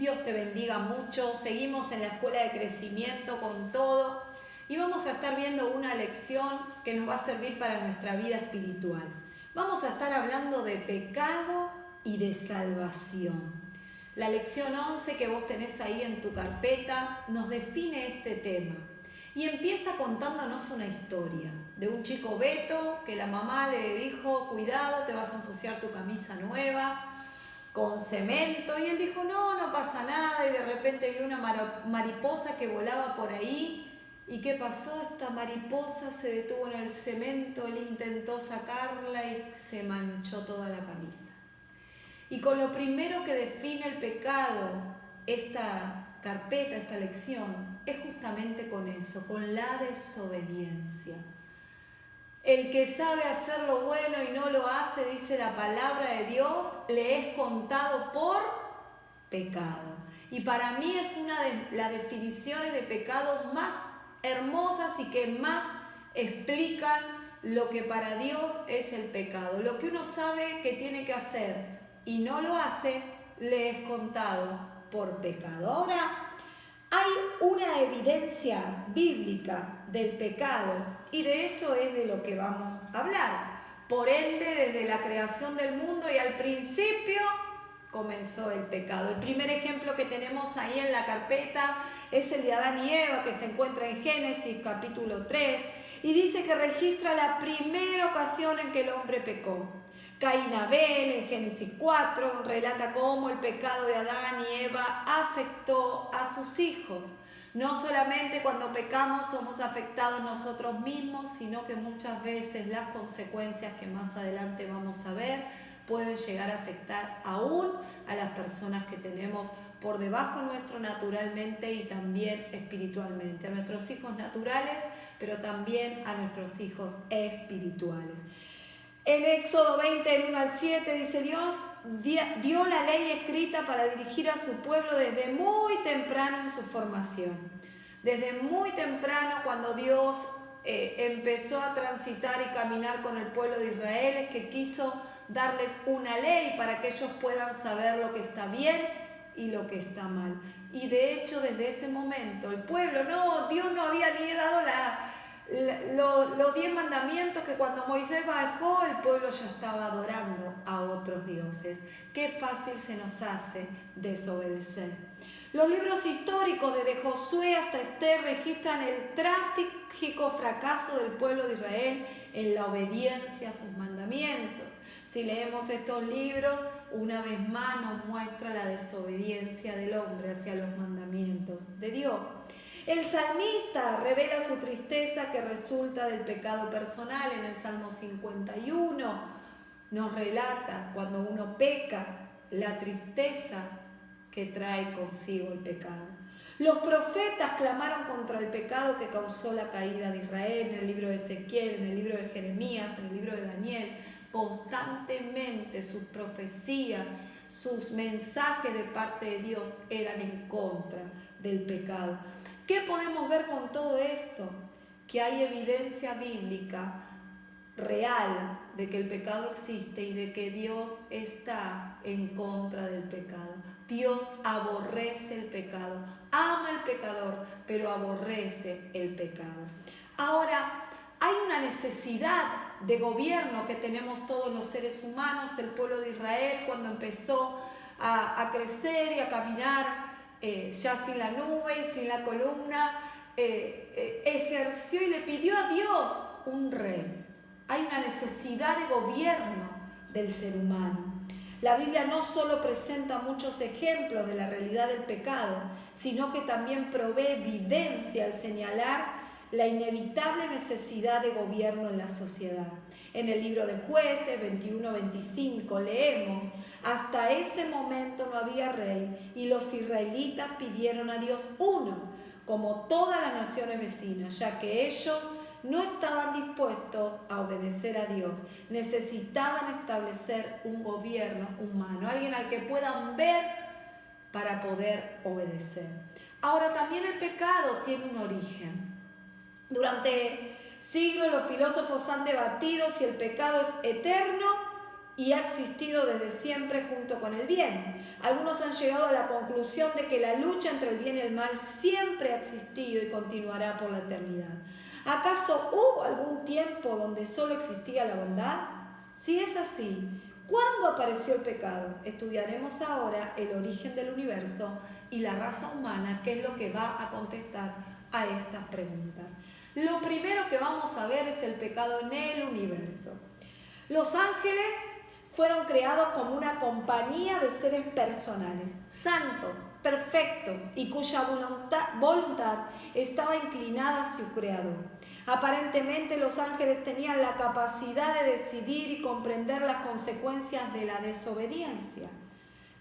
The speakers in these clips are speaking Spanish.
Dios te bendiga mucho. Seguimos en la Escuela de Crecimiento con todo y vamos a estar viendo una lección que nos va a servir para nuestra vida espiritual. Vamos a estar hablando de pecado y de salvación. La lección 11 que vos tenés ahí en tu carpeta nos define este tema y empieza contándonos una historia de un chico Beto que la mamá le dijo: cuidado, te vas a ensuciar tu camisa nueva con cemento, y él dijo: no pasa nada, y de repente vio una mariposa que volaba por ahí. ¿Y qué pasó? Esta mariposa se detuvo en el cemento, él intentó sacarla y se manchó toda la camisa. Y con lo primero que define el pecado, esta carpeta, esta lección, es justamente con eso, con la desobediencia. El que sabe hacer lo bueno y no lo hace, dice la palabra de Dios, le es contado por pecado. Y para mí es una de las definiciones de pecado más hermosas y que más explican lo que para Dios es el pecado. Lo que uno sabe que tiene que hacer y no lo hace, le es contado por pecado. Ahora, hay una evidencia bíblica del pecado y de eso es de lo que vamos a hablar. Por ende, desde la creación del mundo y al principio comenzó el pecado. El primer ejemplo que tenemos ahí en la carpeta es el de Adán y Eva, que se encuentra en Génesis capítulo 3 y dice que registra la primera ocasión en que el hombre pecó. Caín y Abel en Génesis 4 relata cómo el pecado de Adán y Eva afectó a sus hijos. No solamente cuando pecamos somos afectados nosotros mismos, sino que muchas veces las consecuencias que más adelante vamos a ver pueden llegar a afectar aún a las personas que tenemos por debajo nuestro naturalmente y también espiritualmente, a nuestros hijos naturales, pero también a nuestros hijos espirituales. En Éxodo 20, del 1 al 7, dice: Dios dio la ley escrita para dirigir a su pueblo desde muy temprano en su formación. Desde muy temprano, cuando Dios empezó a transitar y caminar con el pueblo de Israel, es que quiso darles una ley para que ellos puedan saber lo que está bien y lo que está mal. Y de hecho, desde ese momento, el pueblo, Dios no había ni dado los 10 mandamientos, que cuando Moisés bajó el pueblo ya estaba adorando a otros dioses. Qué fácil se nos hace desobedecer. Los libros históricos desde Josué hasta Esther registran el trágico fracaso del pueblo de Israel en la obediencia a sus mandamientos. Si leemos estos libros, una vez más nos muestra la desobediencia del hombre hacia los mandamientos de Dios. El salmista revela su tristeza que resulta del pecado personal. En el Salmo 51 nos relata cuando uno peca, la tristeza que trae consigo el pecado. Los profetas clamaron contra el pecado que causó la caída de Israel en el libro de Ezequiel, en el libro de Jeremías, en el libro de Daniel. Constantemente sus profecías, sus mensajes de parte de Dios eran en contra del pecado. ¿Qué podemos ver con todo esto? Que hay evidencia bíblica real de que el pecado existe y de que Dios está en contra del pecado. Dios aborrece el pecado, ama al pecador, pero aborrece el pecado. Ahora, hay una necesidad de gobierno que tenemos todos los seres humanos. El pueblo de Israel, cuando empezó a crecer y a caminar, ya sin la nube y sin la columna, ejerció y le pidió a Dios un rey. Hay una necesidad de gobierno del ser humano. La Biblia no solo presenta muchos ejemplos de la realidad del pecado, sino que también provee evidencia al señalar la inevitable necesidad de gobierno en la sociedad. En el libro de Jueces 21-25 leemos: hasta ese momento no había rey y los israelitas pidieron a Dios uno, como todas las naciones vecinas, ya que ellos no estaban dispuestos a obedecer a Dios. Necesitaban establecer un gobierno humano, alguien al que puedan ver para poder obedecer. Ahora, también el pecado tiene un origen. Durante siglos los filósofos han debatido si el pecado es eterno y ha existido desde siempre junto con el bien. Algunos han llegado a la conclusión de que la lucha entre el bien y el mal siempre ha existido y continuará por la eternidad. ¿Acaso hubo algún tiempo donde solo existía la bondad? Si es así, ¿cuándo apareció el pecado? Estudiaremos ahora el origen del universo y la raza humana, que es lo que va a contestar a estas preguntas. Lo primero que vamos a ver es el pecado en el universo. Los ángeles fueron creados como una compañía de seres personales, santos, perfectos y cuya voluntad estaba inclinada hacia su creador. Aparentemente los ángeles tenían la capacidad de decidir y comprender las consecuencias de la desobediencia.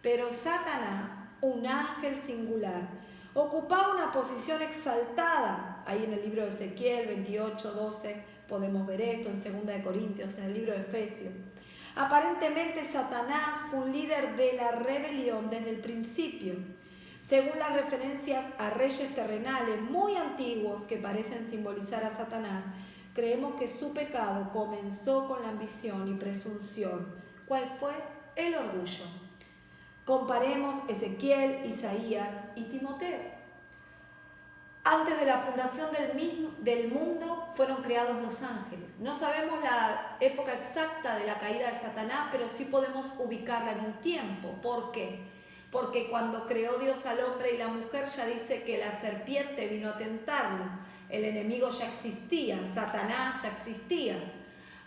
Pero Satanás, un ángel singular, ocupaba una posición exaltada. Ahí en el libro de Ezequiel 28, 12 podemos ver esto, en 2 Corintios, en el libro de Efesios. Aparentemente Satanás fue un líder de la rebelión desde el principio. Según las referencias a reyes terrenales muy antiguos que parecen simbolizar a Satanás, creemos que su pecado comenzó con la ambición y presunción. ¿Cuál fue? El orgullo. Comparemos Ezequiel, Isaías y Timoteo. Antes de la fundación del mundo fueron creados los ángeles. No sabemos la época exacta de la caída de Satanás, pero sí podemos ubicarla en un tiempo. ¿Por qué? Porque cuando creó Dios al hombre y la mujer ya dice que la serpiente vino a tentarlo. El enemigo ya existía, Satanás ya existía.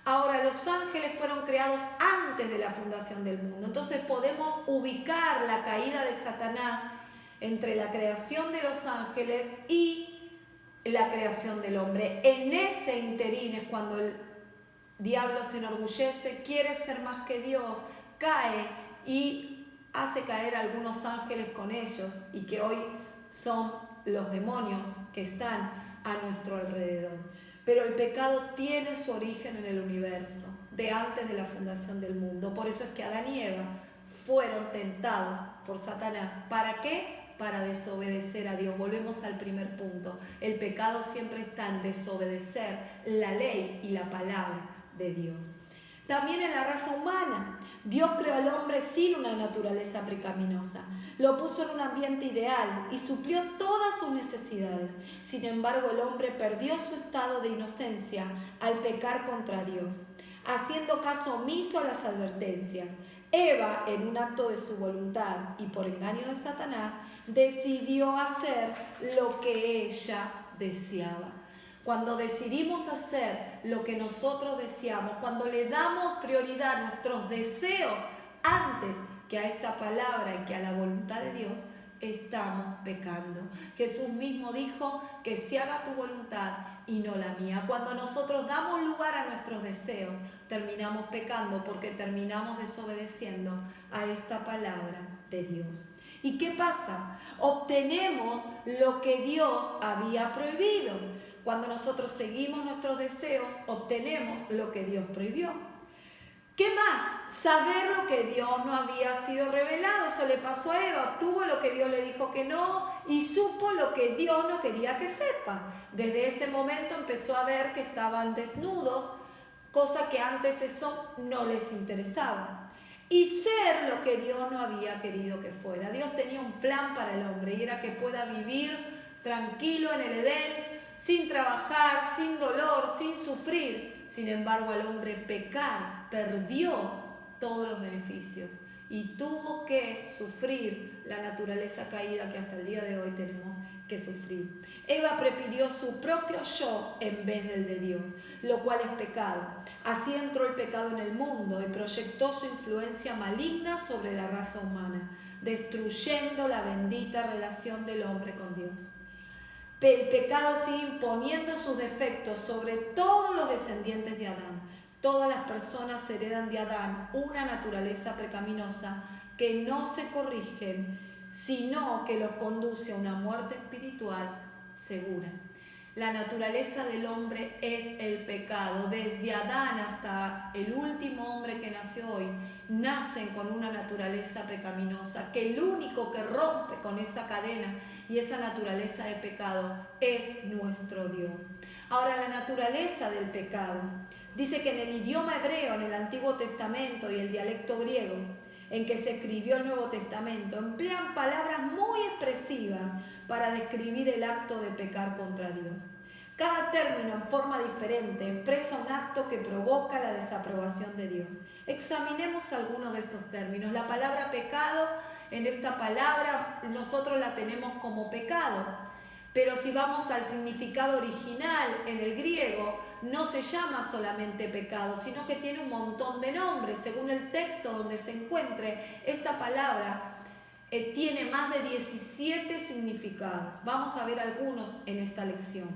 Ahora los ángeles fueron creados antes de la fundación del mundo. Entonces podemos ubicar la caída de Satanás entre la creación de los ángeles y la creación del hombre. En ese interín es cuando el diablo se enorgullece, quiere ser más que Dios, cae y hace caer a algunos ángeles con ellos y que hoy son los demonios que están a nuestro alrededor. Pero el pecado tiene su origen en el universo, de antes de la fundación del mundo. Por eso es que Adán y Eva fueron tentados por Satanás. ¿Para qué? Para desobedecer a Dios. Volvemos al primer punto. El pecado siempre está en desobedecer la ley y la palabra de Dios. También en la raza humana, Dios creó al hombre sin una naturaleza pecaminosa. Lo puso en un ambiente ideal y suplió todas sus necesidades. Sin embargo, el hombre perdió su estado de inocencia al pecar contra Dios, haciendo caso omiso a las advertencias. Eva, en un acto de su voluntad y por engaño de Satanás, decidió hacer lo que ella deseaba. Cuando decidimos hacer lo que nosotros deseamos, cuando le damos prioridad a nuestros deseos antes que a esta palabra y que a la voluntad de Dios, estamos pecando. Jesús mismo dijo que se haga tu voluntad y no la mía. Cuando nosotros damos lugar a nuestros deseos, terminamos pecando porque terminamos desobedeciendo a esta palabra de Dios. ¿Y qué pasa? Obtenemos lo que Dios había prohibido. Cuando nosotros seguimos nuestros deseos, obtenemos lo que Dios prohibió. ¿Qué más? Saber lo que Dios no había sido revelado. Eso le pasó a Eva. Obtuvo lo que Dios le dijo que no y supo lo que Dios no quería que sepa. Desde ese momento empezó a ver que estaban desnudos, cosa que antes eso no les interesaba. Y ser lo que Dios no había querido que fuera. Dios tenía un plan para el hombre y era que pueda vivir tranquilo en el Edén, sin trabajar, sin dolor, sin sufrir. Sin embargo, al hombre pecar, perdió todos los beneficios y tuvo que sufrir la naturaleza caída que hasta el día de hoy tenemos que sufrir. Eva prefirió su propio yo en vez del de Dios, lo cual es pecado. Así entró el pecado en el mundo y proyectó su influencia maligna sobre la raza humana, destruyendo la bendita relación del hombre con Dios. El pecado sigue imponiendo sus defectos sobre todos los descendientes de Adán. Todas las personas heredan de Adán una naturaleza pecaminosa que no se corrigen, sino que los conduce a una muerte espiritual segura. La naturaleza del hombre es el pecado. Desde Adán hasta el último hombre que nació hoy, nacen con una naturaleza pecaminosa, que el único que rompe con esa cadena y esa naturaleza de pecado es nuestro Dios. Ahora, la naturaleza del pecado dice que en el idioma hebreo, en el Antiguo Testamento y el dialecto griego, en que se escribió el Nuevo Testamento, emplean palabras muy expresivas para describir el acto de pecar contra Dios. Cada término en forma diferente expresa un acto que provoca la desaprobación de Dios. Examinemos algunos de estos términos. La palabra pecado, en esta palabra nosotros la tenemos como pecado, pero si vamos al significado original en el griego, no se llama solamente pecado, sino que tiene un montón de nombres. Según el texto donde se encuentre, esta palabra tiene más de 17 significados. Vamos a ver algunos en esta lección.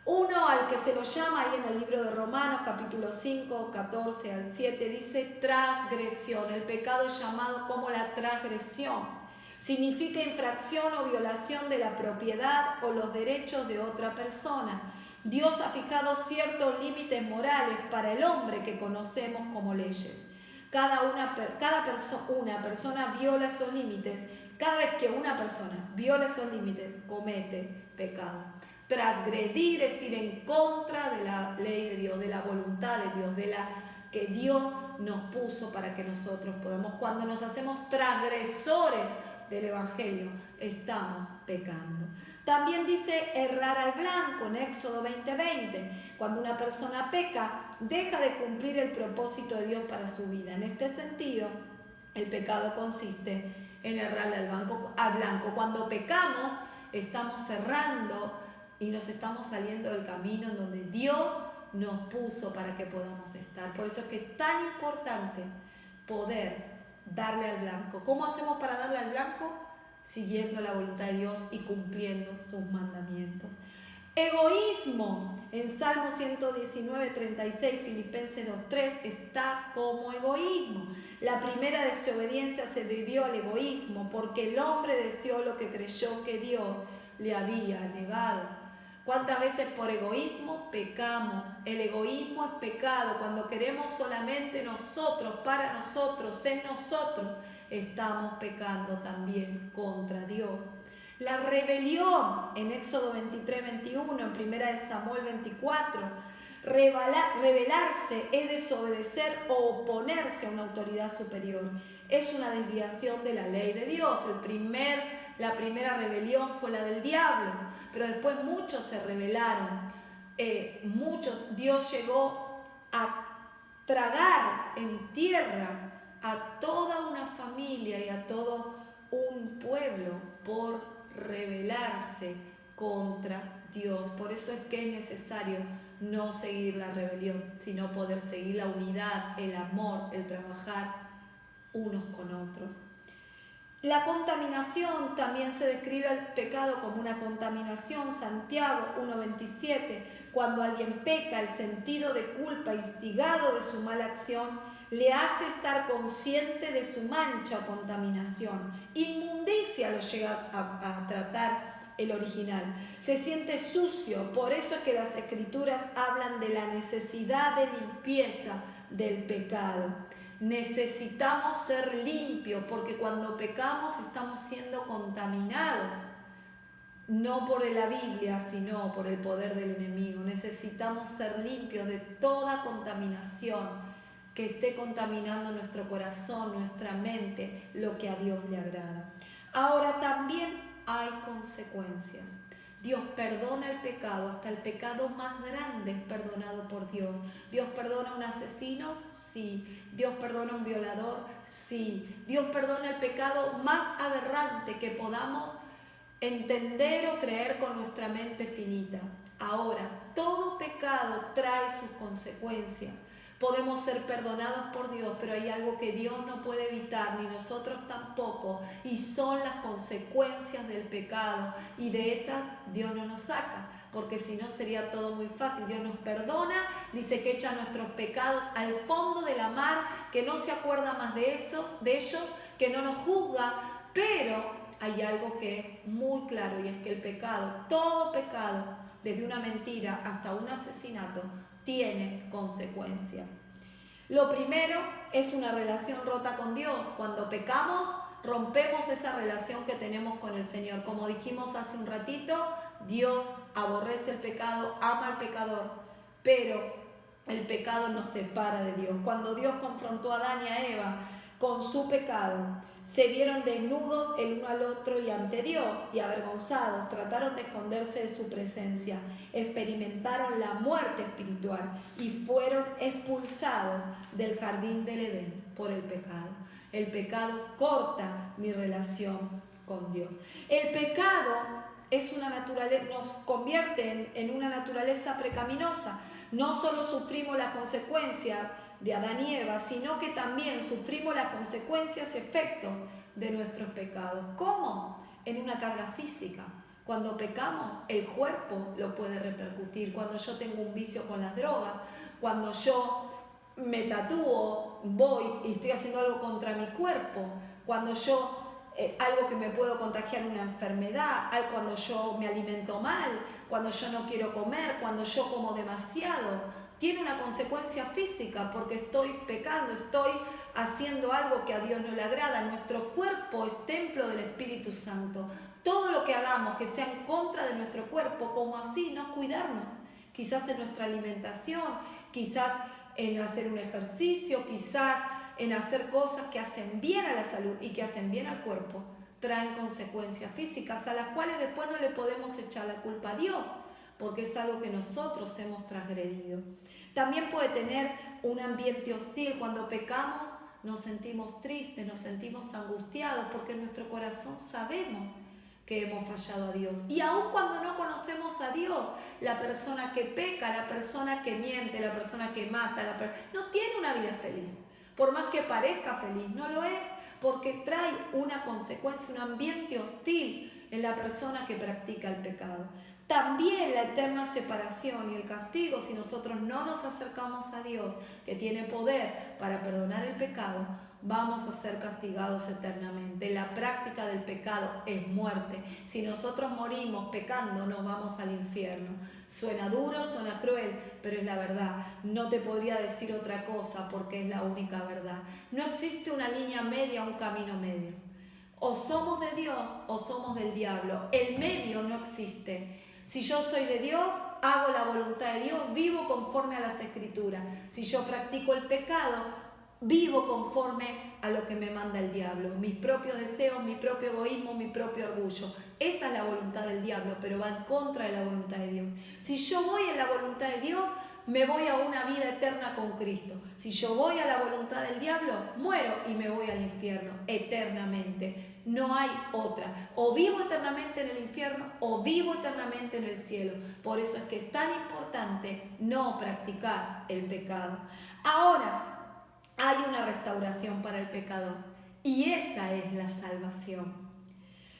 Uno al que se lo llama ahí en el libro de Romanos, capítulo 5, 14 al 7, dice transgresión. El pecado es llamado como la transgresión. Significa infracción o violación de la propiedad o los derechos de otra persona. Dios ha fijado ciertos límites morales para el hombre que conocemos como leyes. Una persona viola esos límites. Cada vez que una persona viola esos límites, comete pecado. Transgredir es ir en contra de la ley de Dios, de la voluntad de Dios, de la que Dios nos puso para que nosotros podamos. Cuando nos hacemos transgresores del Evangelio, estamos pecando. También dice errar al blanco en Éxodo 20:20. Cuando una persona peca, deja de cumplir el propósito de Dios para su vida. En este sentido, el pecado consiste en errar al blanco. Cuando pecamos, estamos cerrando y nos estamos saliendo del camino en donde Dios nos puso para que podamos estar. Por eso es que es tan importante poder darle al blanco. ¿Cómo hacemos para darle al blanco? Siguiendo la voluntad de Dios y cumpliendo sus mandamientos. Egoísmo. En Salmo 119:36, Filipenses 2:3 está como egoísmo. La primera desobediencia se debió al egoísmo porque el hombre deseó lo que creyó que Dios le había negado. ¿Cuántas veces por egoísmo pecamos? El egoísmo es pecado. Cuando queremos solamente nosotros, para nosotros, en nosotros, estamos pecando también contra Dios. La rebelión en Éxodo 23:21, en 1 Samuel 24. Rebelarse es desobedecer o oponerse a una autoridad superior. Es una desviación de la ley de Dios. La primera rebelión fue la del diablo, pero después muchos se rebelaron. Dios llegó a tragar en tierra a toda una familia y a todo un pueblo por rebelarse contra Dios. Por eso es que es necesario no seguir la rebelión, sino poder seguir la unidad, el amor, el trabajar unos con otros. La contaminación, también se describe el pecado como una contaminación. Santiago 1:27, cuando alguien peca, el sentido de culpa instigado de su mala acción le hace estar consciente de su mancha o contaminación. Inmundicia lo llega a tratar el original. Se siente sucio, por eso es que las Escrituras hablan de la necesidad de limpieza del pecado. Necesitamos ser limpios porque cuando pecamos estamos siendo contaminados, no por la Biblia, sino por el poder del enemigo. Necesitamos ser limpios de toda contaminación que esté contaminando nuestro corazón, nuestra mente, lo que a Dios le agrada. Ahora también hay consecuencias. Dios perdona el pecado, hasta el pecado más grande es perdonado por Dios. ¿Dios perdona a un asesino? Sí. ¿Dios perdona a un violador? Sí. ¿Dios perdona el pecado más aberrante que podamos entender o creer con nuestra mente finita? Ahora, todo pecado trae sus consecuencias. Podemos ser perdonados por Dios, pero hay algo que Dios no puede evitar, ni nosotros tampoco, y son las consecuencias del pecado, y de esas Dios no nos saca, porque si no sería todo muy fácil. Dios nos perdona, dice que echa nuestros pecados al fondo de la mar, que no se acuerda más de ellos, que no nos juzga, pero hay algo que es muy claro, y es que el pecado, todo pecado, desde una mentira hasta un asesinato, tiene consecuencias. Lo primero es una relación rota con Dios. Cuando pecamos, rompemos esa relación que tenemos con el Señor. Como dijimos hace un ratito, Dios aborrece el pecado, ama al pecador, pero el pecado nos separa de Dios. Cuando Dios confrontó a Adán y a Eva con su pecado. Se vieron desnudos el uno al otro y ante Dios, y avergonzados trataron de esconderse de su presencia. Experimentaron la muerte espiritual y fueron expulsados del jardín del Edén por el pecado. El pecado corta mi relación con Dios. El pecado es una naturaleza, nos convierte en una naturaleza pecaminosa. No solo sufrimos las consecuencias de Adán y Eva, sino que también sufrimos las consecuencias, efectos de nuestros pecados. ¿Cómo? En una carga física. Cuando pecamos, el cuerpo lo puede repercutir. Cuando yo tengo un vicio con las drogas, cuando yo me tatúo, voy y estoy haciendo algo contra mi cuerpo, cuando yo algo que me puedo contagiar una enfermedad, cuando yo me alimento mal, cuando yo no quiero comer, cuando yo como demasiado, tiene una consecuencia física porque estoy pecando, estoy haciendo algo que a Dios no le agrada. Nuestro cuerpo es templo del Espíritu Santo. Todo lo que hagamos que sea en contra de nuestro cuerpo, como así no cuidarnos, quizás en nuestra alimentación, quizás en hacer un ejercicio, quizás en hacer cosas que hacen bien a la salud y que hacen bien al cuerpo, traen consecuencias físicas a las cuales después no le podemos echar la culpa a Dios, porque es algo que nosotros hemos transgredido. También puede tener un ambiente hostil. Cuando pecamos nos sentimos tristes, nos sentimos angustiados, porque en nuestro corazón sabemos que hemos fallado a Dios. Y aun cuando no conocemos a Dios, la persona que peca, la persona que miente, la persona que mata, no tiene una vida feliz. Por más que parezca feliz, no lo es, porque trae una consecuencia, un ambiente hostil en la persona que practica el pecado. También la eterna separación y el castigo si nosotros no nos acercamos a Dios, que tiene poder para perdonar el pecado, vamos a ser castigados eternamente. La práctica del pecado es muerte. Si nosotros morimos pecando, nos vamos al infierno. Suena duro, suena cruel, pero es la verdad. No te podría decir otra cosa porque es la única verdad. No existe una línea media, un camino medio. O somos de Dios o somos del diablo. El medio no existe. Si yo soy de Dios, hago la voluntad de Dios, vivo conforme a las Escrituras. Si yo practico el pecado, vivo conforme a lo que me manda el diablo. Mis propios deseos, mi propio egoísmo, mi propio orgullo. Esa es la voluntad del diablo, pero va en contra de la voluntad de Dios. Si yo voy en la voluntad de Dios, me voy a una vida eterna con Cristo. Si yo voy a la voluntad del diablo, muero y me voy al infierno eternamente. No hay otra. O vivo eternamente en el infierno o vivo eternamente en el cielo. Por eso es que es tan importante no practicar el pecado. Ahora, hay una restauración para el pecador y esa es la salvación.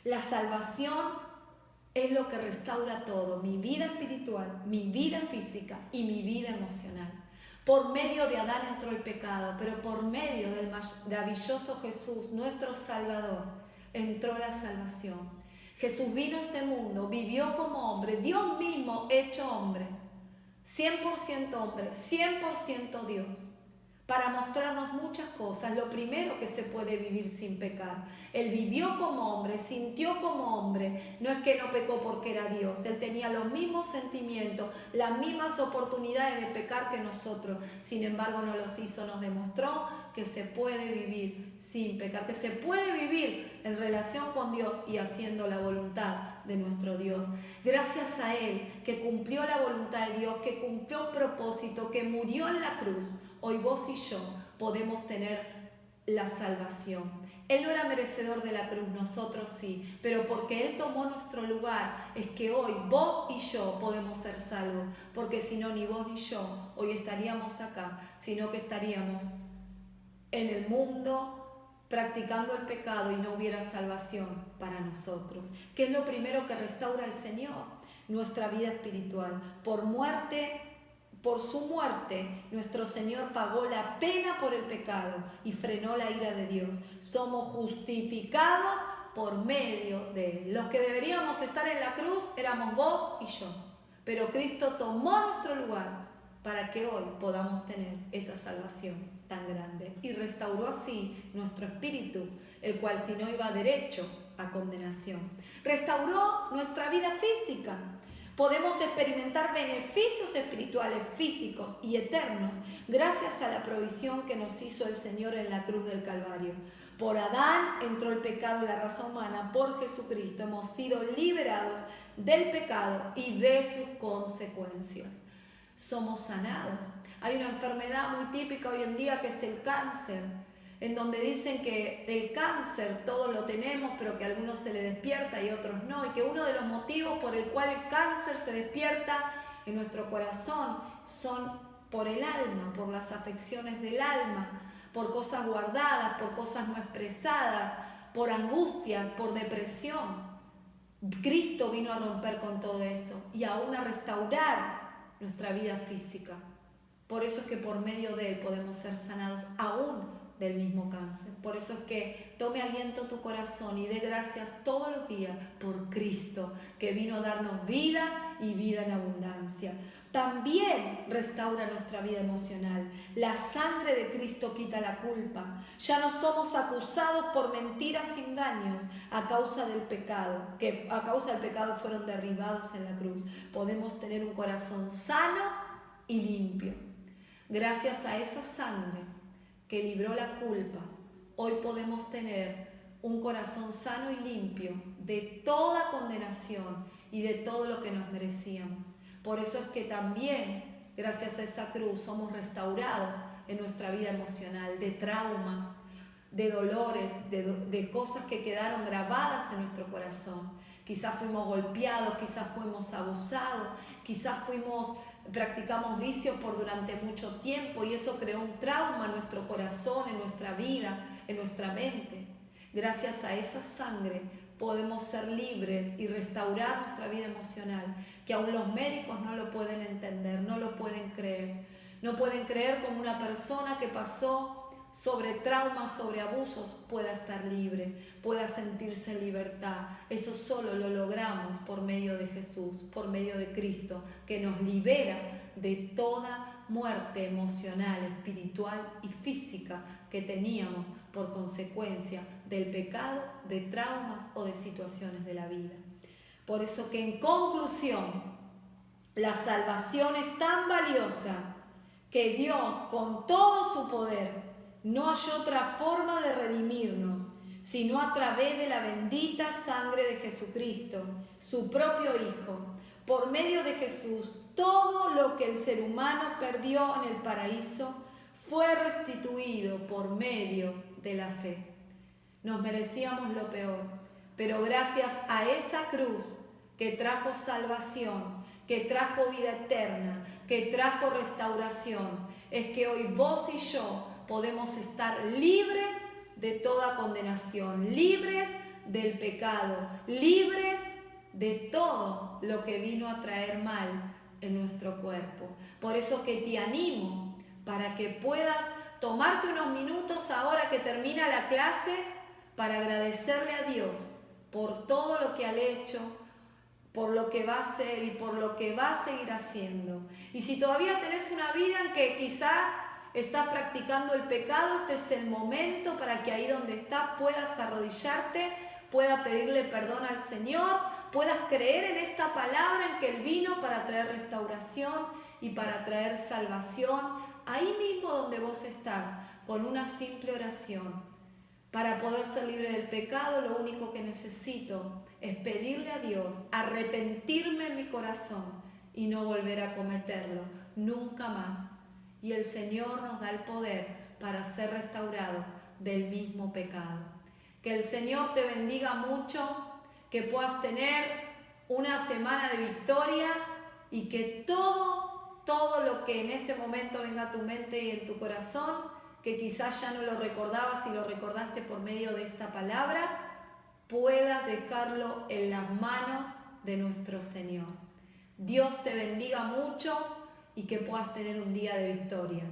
La salvación es lo que restaura todo, mi vida espiritual, mi vida física y mi vida emocional. Por medio de Adán entró el pecado, pero por medio del maravilloso Jesús, nuestro Salvador, entró la salvación. Jesús vino a este mundo, vivió como hombre, Dios mismo hecho hombre, 100% hombre, 100% Dios, para mostrarnos muchas cosas. Lo primero, que se puede vivir sin pecar. Él vivió como hombre, sintió como hombre. No es que no pecó porque era Dios. Él tenía los mismos sentimientos, las mismas oportunidades de pecar que nosotros. Sin embargo, no los hizo. Nos demostró que se puede vivir sin pecar, que se puede vivir en relación con Dios y haciendo la voluntad de nuestro Dios. Gracias a Él, que cumplió la voluntad de Dios, que cumplió un propósito, que murió en la cruz, hoy vos y yo podemos tener la salvación. Él no era merecedor de la cruz, nosotros sí, pero porque Él tomó nuestro lugar es que hoy vos y yo podemos ser salvos, porque si no, ni vos ni yo hoy estaríamos acá, sino que estaríamos en el mundo practicando el pecado y no hubiera salvación para nosotros. ¿Qué es lo primero que restaura el Señor? Nuestra vida espiritual. Por su muerte, nuestro Señor pagó la pena por el pecado y frenó la ira de Dios. Somos justificados por medio de Él. Los que deberíamos estar en la cruz éramos vos y yo, pero Cristo tomó nuestro lugar para que hoy podamos tener esa salvación tan grande y restauró así nuestro espíritu, el cual si no iba derecho a condenación. Restauró nuestra vida física. Podemos experimentar beneficios espirituales, físicos y eternos gracias a la provisión que nos hizo el Señor en la cruz del Calvario. Por Adán entró el pecado en la raza humana, por Jesucristo hemos sido liberados del pecado y de sus consecuencias. Somos sanados. Hay una enfermedad muy típica hoy en día que es el cáncer, en donde dicen que el cáncer todos lo tenemos, pero que a algunos se le despierta y a otros no, y que uno de los motivos por el cual el cáncer se despierta en nuestro corazón son por el alma, por las afecciones del alma, por cosas guardadas, por cosas no expresadas, por angustias, por depresión. Cristo vino a romper con todo eso y aún a restaurar nuestra vida física. Por eso es que por medio de Él podemos ser sanados aún del mismo cáncer. Por eso es que tome aliento tu corazón y dé gracias todos los días por Cristo, que vino a darnos vida y vida en abundancia. También restaura nuestra vida emocional. La sangre de Cristo quita la culpa. Ya no somos acusados por mentiras y engaños a causa del pecado, que a causa del pecado fueron derribados en la cruz. Podemos tener un corazón sano y limpio. Gracias a esa sangre que libró la culpa, hoy podemos tener un corazón sano y limpio de toda condenación y de todo lo que nos merecíamos. Por eso es que también, gracias a esa cruz, somos restaurados en nuestra vida emocional, de traumas, de dolores, de cosas que quedaron grabadas en nuestro corazón. Quizás fuimos golpeados, quizás fuimos abusados, quizás practicamos vicios por durante mucho tiempo y eso creó un trauma en nuestro corazón, en nuestra vida, en nuestra mente. Gracias a esa sangre podemos ser libres y restaurar nuestra vida emocional, que aún los médicos no lo pueden entender, no lo pueden creer. No pueden creer como una persona que pasó sobre traumas, sobre abusos, pueda estar libre, pueda sentirse en libertad. Eso solo lo logramos por medio de Jesús, por medio de Cristo, que nos libera de toda muerte emocional, espiritual y física que teníamos por consecuencia del pecado, de traumas o de situaciones de la vida. Por eso que en conclusión, la salvación es tan valiosa que Dios, con todo su poder, no halló otra forma de redimirnos, sino a través de la bendita sangre de Jesucristo, su propio Hijo. Por medio de Jesús, todo lo que el ser humano perdió en el paraíso fue restituido por medio de la fe. Nos merecíamos lo peor, pero gracias a esa cruz que trajo salvación, que trajo vida eterna, que trajo restauración, es que hoy vos y yo podemos estar libres de toda condenación, libres del pecado, libres de todo lo que vino a traer mal en nuestro cuerpo. Por eso que te animo para que puedas tomarte unos minutos ahora que termina la clase para agradecerle a Dios por todo lo que ha hecho, por lo que va a hacer y por lo que va a seguir haciendo. Y si todavía tenés una vida en que quizás estás practicando el pecado, este es el momento para que ahí donde estás puedas arrodillarte, puedas pedirle perdón al Señor, puedas creer en esta palabra en que Él vino para traer restauración y para traer salvación, ahí mismo donde vos estás, con una simple oración. Para poder ser libre del pecado, lo único que necesito es pedirle a Dios, arrepentirme en mi corazón y no volver a cometerlo nunca más. Y el Señor nos da el poder para ser restaurados del mismo pecado. Que el Señor te bendiga mucho, que puedas tener una semana de victoria y que todo lo que en este momento venga a tu mente y en tu corazón, que quizás ya no lo recordabas y lo recordaste por medio de esta palabra, puedas dejarlo en las manos de nuestro Señor. Dios te bendiga mucho y que puedas tener un día de victoria.